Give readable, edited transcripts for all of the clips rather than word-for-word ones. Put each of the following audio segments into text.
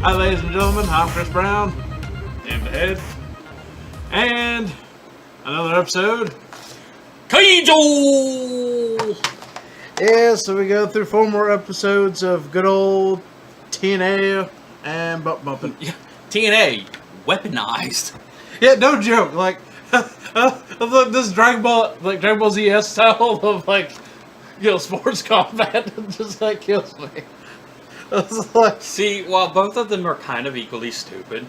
Hi, ladies and gentlemen. I'm Chris Brown, and the head, and another episode. Keijo! Yeah, so we go through 4 more episodes of good old TNA and butt bumping. Yeah, TNA, weaponized. Yeah, no joke. Like, this Dragon Ball Z style of sports combat just kills me. It's like, See, while both of them are kind of equally stupid,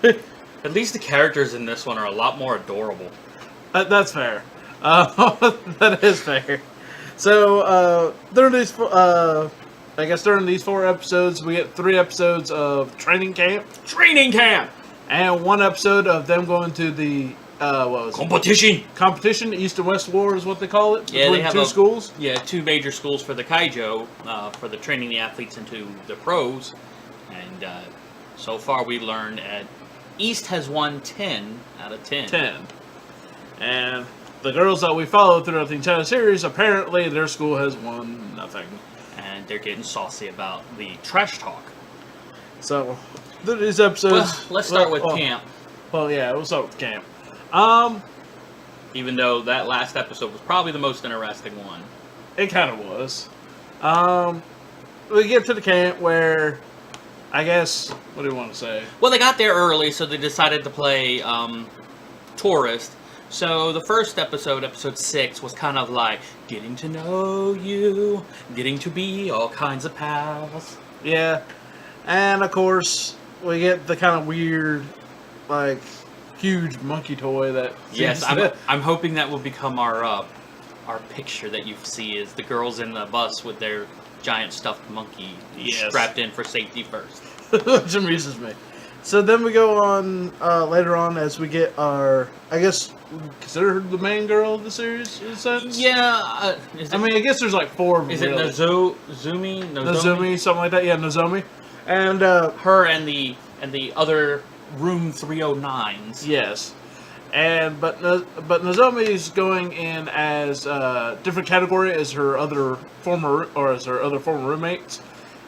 at least the characters in this one are a lot more adorable. That's fair. That is fair. So during these, during these 4 episodes, we get 3 episodes of training camp. Training camp! And 1 episode of them going to the competition. East and West War is what they call it. Yeah, they have 2 schools. Yeah, 2 major schools for the Keijo, for the training the athletes into the pros. And so far we learned East has won 10 out of 10. 10. And the girls that we follow throughout the entire series, apparently their school has won nothing. And they're getting saucy about the trash talk. So, these episodes... Well, let's start with camp. Well, yeah, we'll start with camp. Even though that last episode was probably the most interesting one. It kind of was. We get to the camp where, I guess, what do you want to say? Well, they got there early, so they decided to play tourist. So the first episode, episode 6, was kind of like getting to know you, getting to be all kinds of pals. Yeah, and of course we get the kind of weird, huge monkey toy that. Yes, I'm hoping that will become our picture that you see is the girls in the bus with their giant stuffed monkey strapped in for safety first. Which amuses me. So then we go on later on as we get our, I guess, consider her the main girl of the series in a sense? Yeah. I guess there's 4 of them. Is really. it Nozumi? Nozumi, something like that. Yeah, Nozomi. And her and the other room 309s. Yes. But Nozomi's going in as different category as her other former roommates.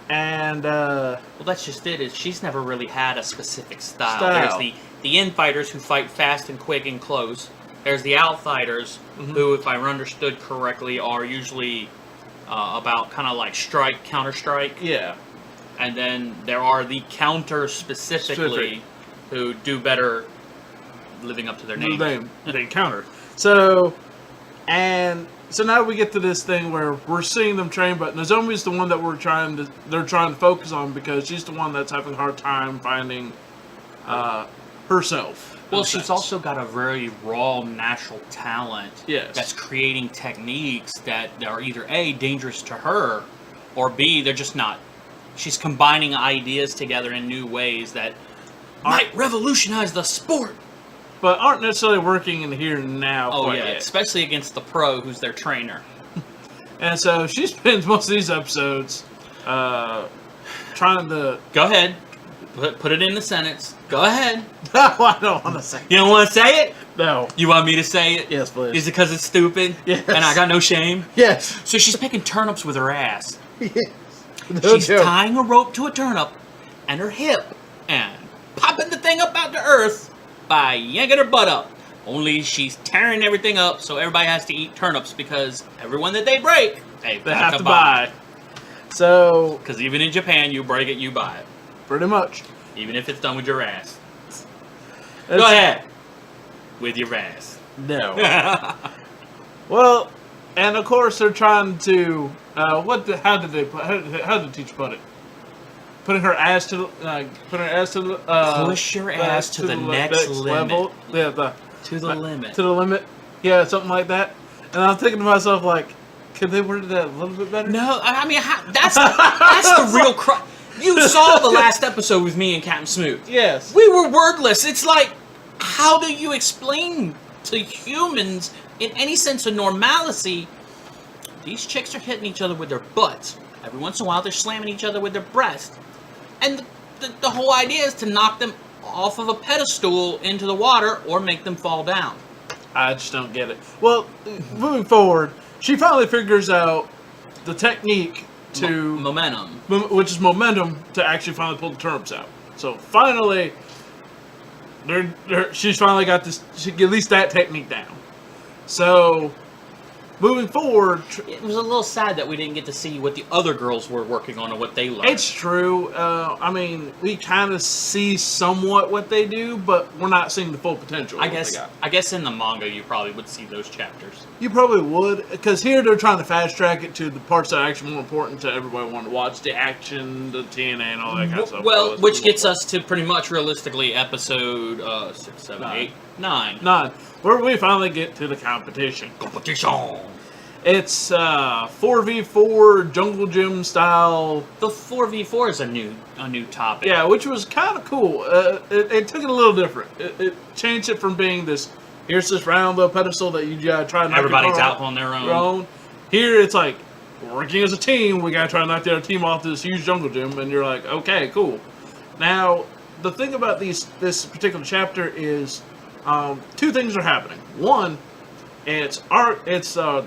And well, that's just it. Is she's never really had a specific style. There's the in-fighters who fight fast and quick and close. There's the out-fighters who, if I understood correctly, are usually about kind of like counter-strike. Yeah. And then there are the counter specifically who do better living up to their name. They counter. So now we get to this thing where we're seeing them train, but Nozomi's the one that they're trying to focus on because she's the one that's having a hard time finding herself. Well, she's also got a very raw, natural talent that's creating techniques that are either A, dangerous to her, or B, they're just not. She's combining ideas together in new ways that might revolutionize the sport. But aren't necessarily working in the here and now. Oh, yeah, especially against the pro who's their trainer. And so she spends most of these episodes trying to... Go ahead. Put it in the sentence. Go ahead. No, I don't want to say it. You don't want to say it? No. You want me to say it? Yes, please. Is it because it's stupid? Yes. And I got no shame? Yes. So she's picking turnips with her ass. Yes. She's tying a rope to a turnip and her hip and popping the thing up out to earth by yanking her butt up. Only she's tearing everything up, so everybody has to eat turnips because everyone that they break, they have to buy. So, because even in Japan, you break it, you buy it. Pretty much. Even if it's done with your ass. Go ahead. With your ass. No. Well, and of course they're trying to. How did the teacher put it? Putting her ass to the. Push your ass to the next limit. Level. Yeah, to the limit. To the limit. Yeah, something like that. And I'm thinking to myself, could they word that a little bit better? No, I mean, that's the real crux. You saw the last episode with me and Captain Smooth. Yes. We were wordless. It's like, how do you explain to humans, in any sense of normalcy, these chicks are hitting each other with their butts. Every once in a while, they're slamming each other with their breasts. And the whole idea is to knock them off of a pedestal into the water or make them fall down. I just don't get it. Well, moving forward, she finally figures out the technique to momentum, which is momentum to actually finally pull the turnips out. So finally, she's finally got this. She at least that technique down. So moving forward, It was a little sad that we didn't get to see what the other girls were working on and what they learned. it's true. I mean, we kind of see somewhat what they do, but we're not seeing the full potential. I of what guess they got. I guess in the manga you probably would see those chapters. You probably would, because here they're trying to fast track it to the parts that are actually more important to everybody wanting to watch, the action, the TNA, and all that kind of stuff. Well, which gets us to pretty much realistically episode 6, 7, 8, 9. 9, where we finally get to the competition. Competition. It's 4v4 jungle gym style. The 4v4 is a new topic. Yeah, which was kind of cool. It took it a little different. It changed it from being here's this round little pedestal that you gotta try to knock Everybody's your out on their own. Here it's like, working as a team, we gotta try to knock the other team off this huge jungle gym, and you're like, okay, cool. Now, the thing about this particular chapter is, 2 things are happening. One, it's the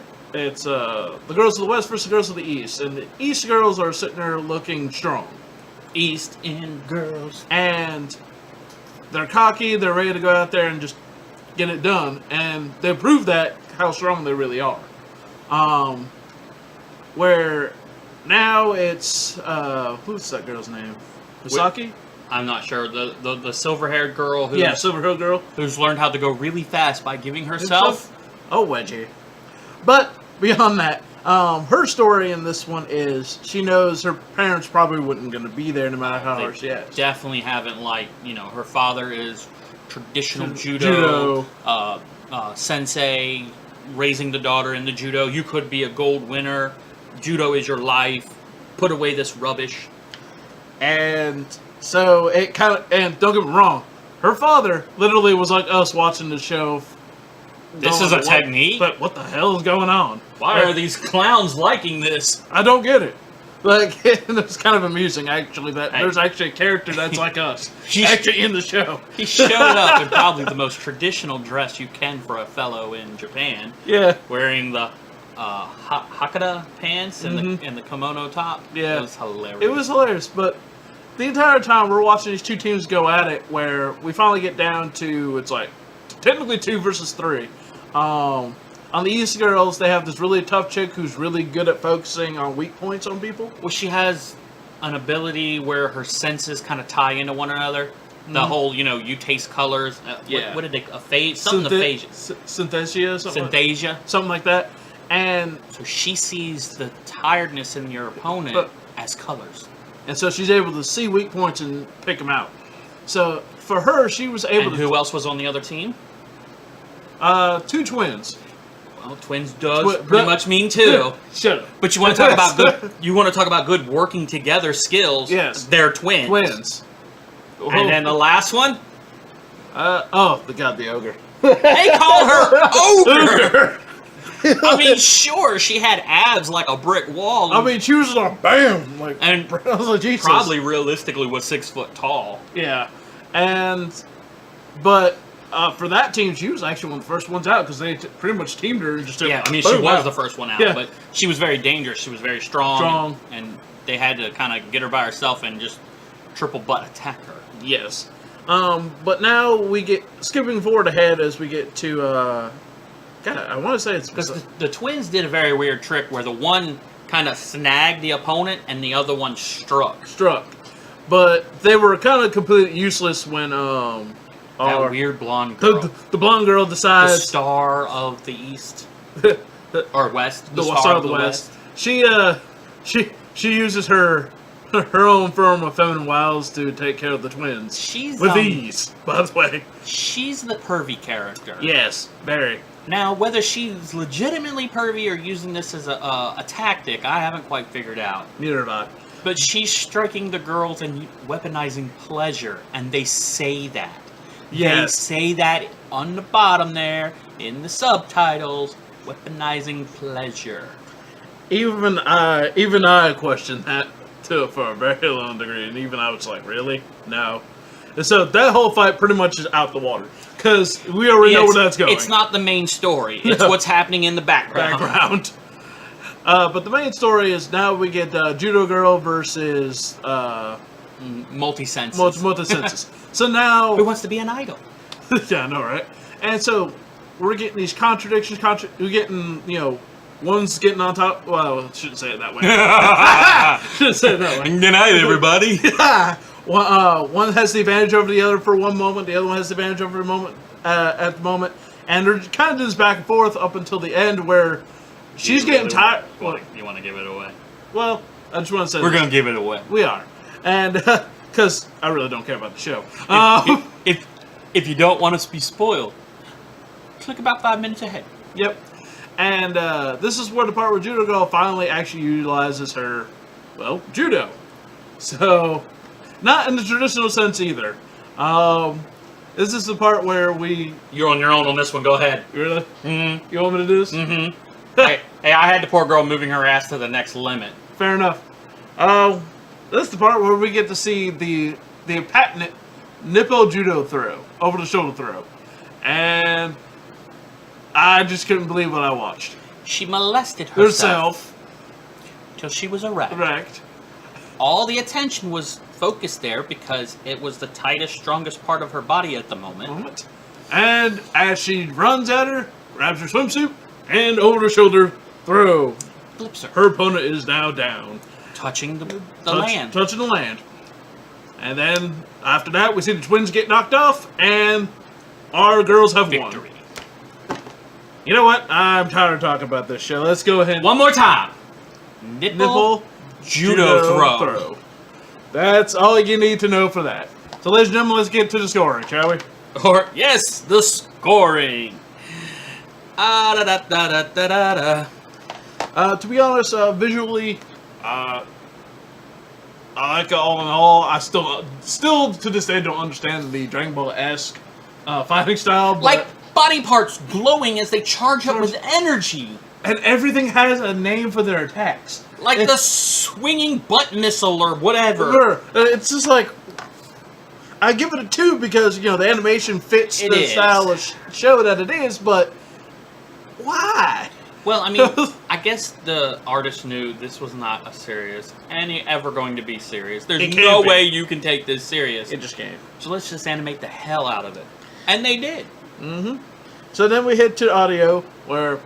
girls of the West versus the girls of the East, and the East girls are sitting there looking strong. East End girls. And they're cocky, they're ready to go out there and just get it done, and they prove that how strong they really are. Where now it's who's that girl's name? Misaki? I'm not sure. The silver-haired girl Silver-haired girl. who's learned how to go really fast by giving herself. Oh, wedgie. But beyond that, her story in this one is she knows her parents probably wouldn't going to be there no matter how hard she is. Definitely haven't her father is traditional judo. Sensei, raising the daughter in the judo. You could be a gold winner. Judo is your life. Put away this rubbish. And so it kind of, and don't get me wrong, her father literally was like us watching the show. This is a technique? But what the hell is going on? Why are these clowns liking this? I don't get it. Like, it's kind of amusing, actually, that there's actually a character that's like us. Actually in the show. He showed up in probably the most traditional dress you can for a fellow in Japan. Yeah. Wearing the hakata pants and the kimono top. Yeah. It was hilarious. It was hilarious, but the entire time we're watching these 2 teams go at it, where we finally get down to, it's like, technically 2 versus 3. On the East girls, they have this really tough chick who's really good at focusing on weak points on people. Well, she has an ability where her senses kind of tie into one another. The whole, you taste colors. Yeah. What did they, aphasia? Something aphasia. Synthesia? Synthesia. Something like that. And so she sees the tiredness in your opponent as colors. And so she's able to see weak points and pick them out. So for her, she was able to... And who else was on the other team? 2 twins. Well, twins does pretty much mean 2. Shut up. But you want to talk about good? You want to talk about good working together skills? Yes, they're twins. Twins. And then the last one? The ogre. They call her ogre. I mean, sure, she had abs like a brick wall. I mean, she was like, bam, like, and I was like, Jesus. Probably realistically was 6 foot tall. Yeah, but for that team, she was actually one of the first ones out because they pretty much teamed her and just she was the first one out, but she was very dangerous. She was very strong, and they had to kind of get her by herself and just triple butt attack her. Yes, but now we get skipping forward ahead as we get to God, I want to say it's because the twins did a very weird trick where the one kind of snagged the opponent and the other one struck, but they were kind of completely useless when that weird blonde girl. The blonde girl decides... The star of the East. Or West. The star of the West. She uses her own form of feminine wiles to take care of the twins. She's... With ease, by the way. She's the pervy character. Yes, very. Now, whether she's legitimately pervy or using this as a tactic, I haven't quite figured out. Neither have I. But she's striking the girls and weaponizing pleasure, and they say that. Yes. They say that on the bottom there, in the subtitles, weaponizing pleasure. Even I questioned that for a very long degree, and even I was like, really? No. And so that whole fight pretty much is out the water, because we already know where that's going. It's not the main story. It's what's happening in the background. But the main story is now we get Judo Girl versus Multi-senses. Multi-senses. So now... Who wants to be an idol? Yeah, I know, right? And so we're getting these contradictions. We're getting, one's getting on top. Well, I shouldn't say it that way. Shouldn't say it that way. Good night, everybody. One has the advantage over the other for one moment. The other one has the advantage over the moment at the moment. And they're kind of doing this back and forth up until the end where she's getting tired. You want to give it away? Well, I just want to say we're going to give it away. We are. And because I really don't care about the show. If you don't want us to be spoiled, click about 5 minutes ahead. Yep. And this is where the part where Judo Girl finally actually utilizes her, judo. So, not in the traditional sense either. This is the part where You're on your own on this one, go ahead. Really? Mm-hmm. You want me to do this? Mm-hmm. hey, I had the poor girl moving her ass to the next limit. Fair enough. This is the part where we get to see the patented Nippo Judo throw, over the shoulder throw. And I just couldn't believe what I watched. She molested herself till she was erect. Correct. All the attention was focused there because it was the tightest, strongest part of her body at the moment. And as she runs at her, grabs her swimsuit, and over the shoulder throw. Flips her. Her opponent is now down. Touching the land. Touching the land. And then, after that, we see the twins get knocked off, and our girls have Victory. won. You know what? I'm tired of talking about this show. Let's go ahead. One more time. Nipple judo throw. That's all you need to know for that. So, ladies and gentlemen, let's get to the scoring, shall we? Or, yes, the scoring. To be honest, visually, I like it all in all. I still to this day don't understand the Dragon Ball-esque fighting style. But like body parts glowing as they charge up with energy. And everything has a name for their attacks. Like the swinging butt missile or whatever. It's just like, I give it a 2 because, the animation fits the style of show that it is, but why? Well, I mean, I guess the artist knew this was not ever going to be serious. There's no way you can take this serious. It just can't. So let's just animate the hell out of it. And they did. Mm-hmm. So then we hit to audio, where,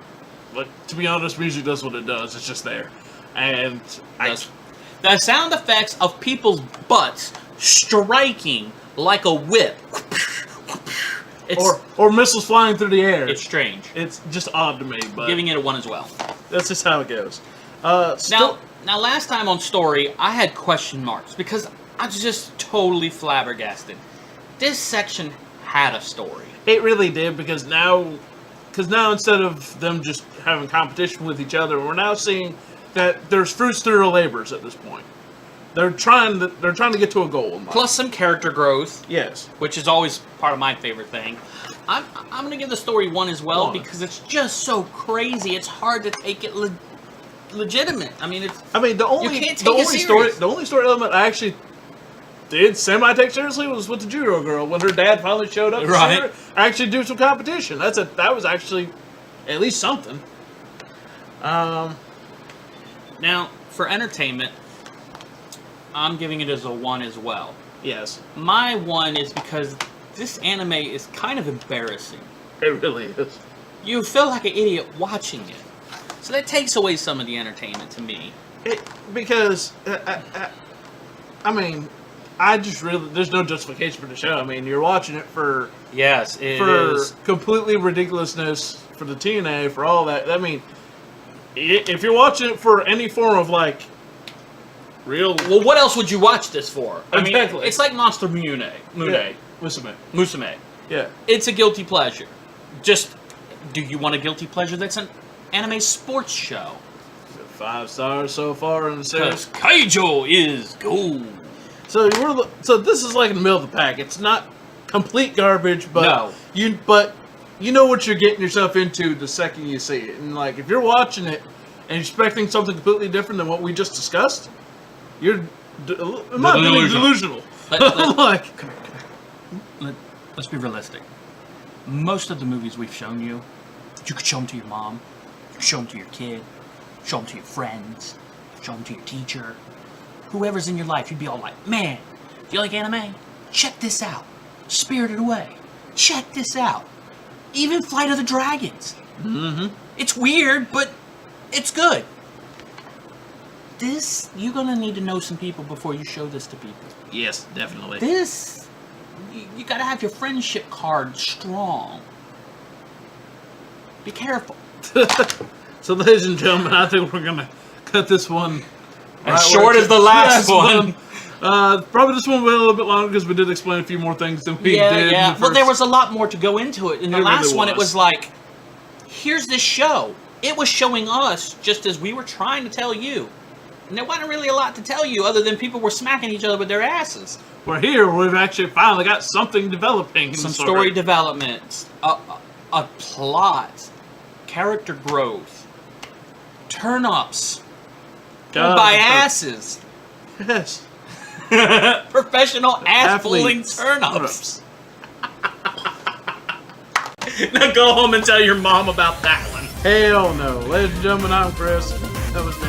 to be honest, music does what it does. It's just there. And the sound effects of people's butts striking like a whip. Or missiles flying through the air. It's strange. It's just odd to me, but giving it a 1 as well. That's just how it goes. Now, last time on story, I had question marks because I was just totally flabbergasted. This section had a story. It really did because now instead of them just having competition with each other, we're now seeing that there's fruits to their labors at this point. They're trying to get to a goal. Plus some character growth. Yes. Which is always part of my favorite thing. I'm going to give the story 1 as well because it's just so crazy. It's hard to take it legitimate. I mean, the only story element I actually did semi-take seriously was with the judo girl when her dad finally showed up to see her actually do some competition. That was actually at least something. Now, for entertainment, I'm giving it as a 1 as well. Yes. My 1 is because this anime is kind of embarrassing. It really is. You feel like an idiot watching it. So that takes away some of the entertainment to me. Because, there's no justification for the show. I mean, you're watching it for... Yes, it is. Completely ridiculousness for the TNA, for all that. I mean, if you're watching it for any form of, real... Well, what else would you watch this for? Exactly. It's like Monster Mune. Yeah. Musume. Yeah. It's a guilty pleasure. Just, do you want a guilty pleasure that's an anime sports show? 5 stars so far in the series. Keijo is gold. So this is like in the middle of the pack. It's not complete garbage, but no. You know what you're getting yourself into the second you see it. And if you're watching it and expecting something completely different than what we just discussed, you're delusional. Come here. Let's be realistic. Most of the movies we've shown you could show them to your mom, you could show them to your kid, show them to your friends, show them to your teacher, whoever's in your life. You'd be all like, man, Do you like anime? Check this out. Spirited Away. Check this out. Even Flight of the Dragons. Mm-hmm. It's weird, but it's good. This, you're gonna need to know some people before you show this to people. Yes, definitely. This, you gotta have your friendship card strong. Be careful. So, ladies and gentlemen, I think we're gonna cut this one As short as the last one. Probably this one went a little bit longer because we did explain a few more things than we did. Yeah. In the Well, there first- was a lot more to go into it. In the It last really one, it was. was like, here's this show. It was showing us just as we were trying to tell you. And there wasn't really a lot to tell you other than people were smacking each other with their asses. We're here. We've actually finally got something developing. in Some the story development, a plot, character growth, turn-ups, pulled by asses, Yes. professional ass-pulling Athletes. turn-ups. Now go home and tell your mom about that one. Hell no. Ladies and gentlemen, I'm Chris. That was me.